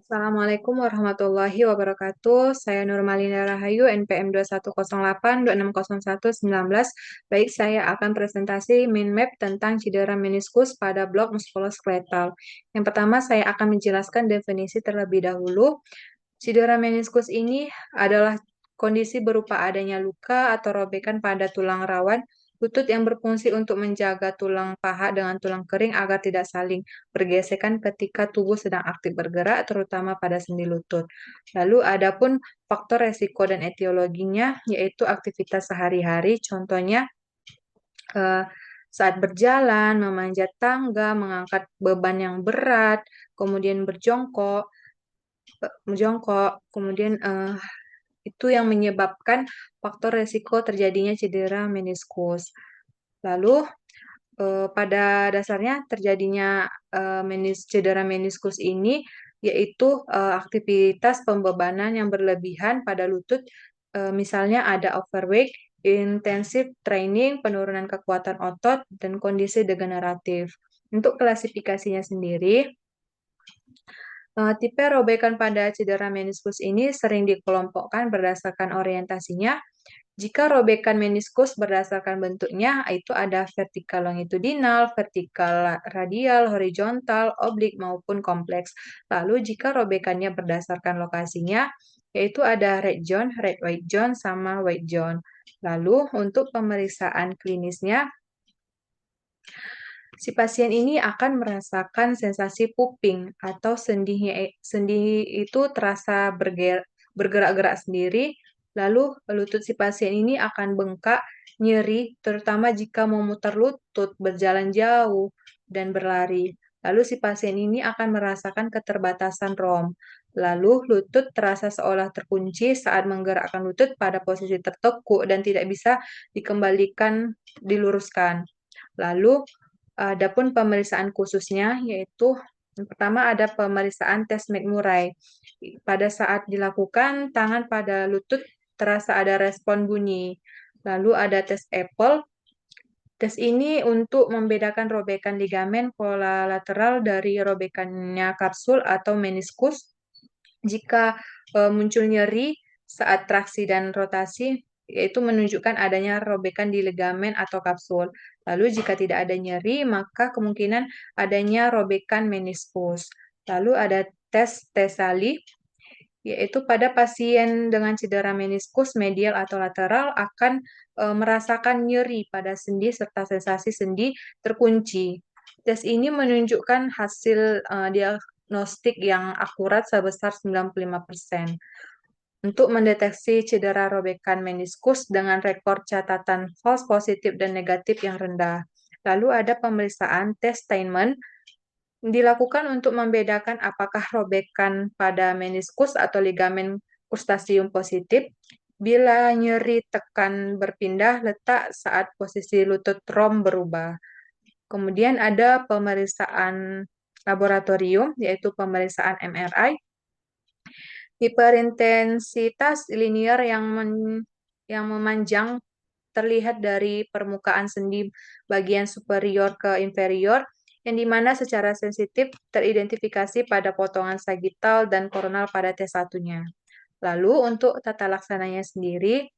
Assalamualaikum warahmatullahi wabarakatuh. Saya Nurmalina Rahayu, NPM 2108-2601-19. Baik, saya akan presentasi mind map tentang cedera meniskus pada blok muskuloskeletal. Yang pertama, saya akan menjelaskan definisi terlebih dahulu. Cedera meniskus ini adalah kondisi berupa adanya luka atau robekan pada tulang rawan lutut yang berfungsi untuk menjaga tulang paha dengan tulang kering agar tidak saling bergesekan ketika tubuh sedang aktif bergerak, terutama pada sendi lutut. Lalu adapun faktor resiko dan etiologinya, yaitu aktivitas sehari-hari, contohnya eh, saat berjalan, memanjat tangga, mengangkat beban yang berat, kemudian kemudian itu yang menyebabkan faktor resiko terjadinya cedera meniskus. Lalu pada dasarnya terjadinya cedera meniskus ini yaitu aktivitas pembebanan yang berlebihan pada lutut, misalnya ada overweight, intensive training, penurunan kekuatan otot, dan kondisi degeneratif. Untuk klasifikasinya sendiri, tipe robekan pada cedera meniskus ini sering dikelompokkan berdasarkan orientasinya. Jika robekan meniskus berdasarkan bentuknya, itu ada vertikal longitudinal, vertikal radial, horizontal, oblik, maupun kompleks. Lalu jika robekannya berdasarkan lokasinya, yaitu ada red zone, red white zone, sama white zone. Lalu untuk pemeriksaan klinisnya, si pasien ini akan merasakan sensasi pupping atau sendi itu terasa bergerak-gerak sendiri. Lalu lutut si pasien ini akan bengkak, nyeri, terutama jika memutar lutut, berjalan jauh, dan berlari. Lalu si pasien ini akan merasakan keterbatasan ROM. Lalu lutut terasa seolah terkunci saat menggerakkan lutut pada posisi tertekuk dan tidak bisa dikembalikan, diluruskan. Lalu adapun pemeriksaan khususnya yaitu yang pertama ada pemeriksaan tes McMurray. Pada saat dilakukan, tangan pada lutut terasa ada respon bunyi. Lalu ada tes Apple. Tes ini untuk membedakan robekan ligamen kolalateral dari robekannya kapsul atau meniskus. Jika muncul nyeri saat traksi dan rotasi, yaitu menunjukkan adanya robekan di ligamen atau kapsul. Lalu jika tidak ada nyeri, maka kemungkinan adanya robekan meniskus. Lalu ada tes Tesali, yaitu pada pasien dengan cedera meniskus medial atau lateral akan merasakan nyeri pada sendi serta sensasi sendi terkunci. Tes ini menunjukkan hasil diagnostik yang akurat sebesar 95%. Untuk mendeteksi cedera robekan meniskus dengan rekor catatan false positif dan negatif yang rendah. Lalu ada pemeriksaan tes Steinman dilakukan untuk membedakan apakah robekan pada meniskus atau ligamen krustasium positif. Bila nyeri tekan berpindah letak saat posisi lutut rom berubah. Kemudian ada pemeriksaan laboratorium, yaitu pemeriksaan MRI. Hiperintensitas linier yang memanjang terlihat dari permukaan sendi bagian superior ke inferior, yang dimana secara sensitif teridentifikasi pada potongan sagittal dan koronal pada T1-nya. Lalu untuk tata laksananya sendiri,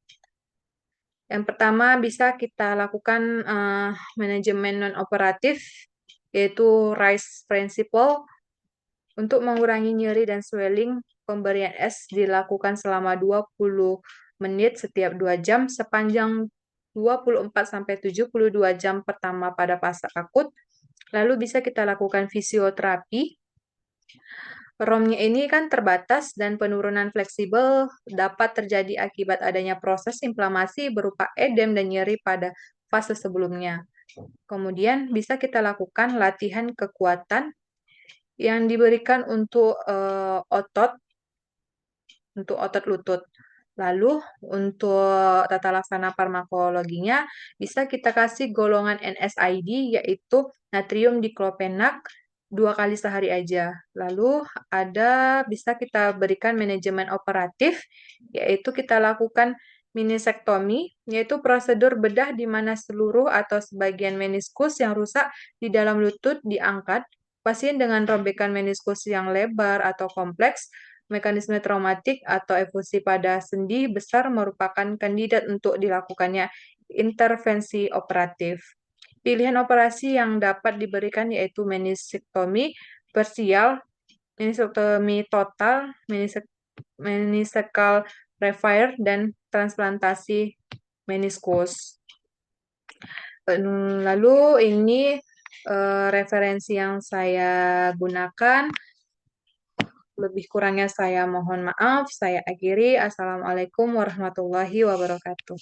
yang pertama bisa kita lakukan manajemen non-operatif, yaitu RICE Principle. Untuk mengurangi nyeri dan swelling, pemberian es dilakukan selama 20 menit setiap 2 jam sepanjang 24-72 jam pertama pada fase akut. Lalu bisa kita lakukan fisioterapi. ROM-nya ini kan terbatas dan penurunan fleksibel dapat terjadi akibat adanya proses inflamasi berupa edem dan nyeri pada fase sebelumnya. Kemudian bisa kita lakukan latihan kekuatan yang diberikan untuk otot lutut. Lalu untuk tata laksana farmakologinya bisa kita kasih golongan NSAID yaitu natrium diklopenak 2 kali sehari aja. Lalu bisa kita berikan manajemen operatif yaitu kita lakukan minisektomi, yaitu prosedur bedah di mana seluruh atau sebagian meniskus yang rusak di dalam lutut diangkat. pasien dengan robekan meniskus yang lebar atau kompleks, mekanisme traumatik atau efusi pada sendi besar merupakan kandidat untuk dilakukannya intervensi operatif. Pilihan operasi yang dapat diberikan yaitu menisektomi parsial, menisektomi total, menisekal repair, dan transplantasi meniskus. Lalu ini referensi yang saya gunakan. Lebih kurangnya saya mohon maaf. Saya akhiri. Assalamualaikum warahmatullahi wabarakatuh.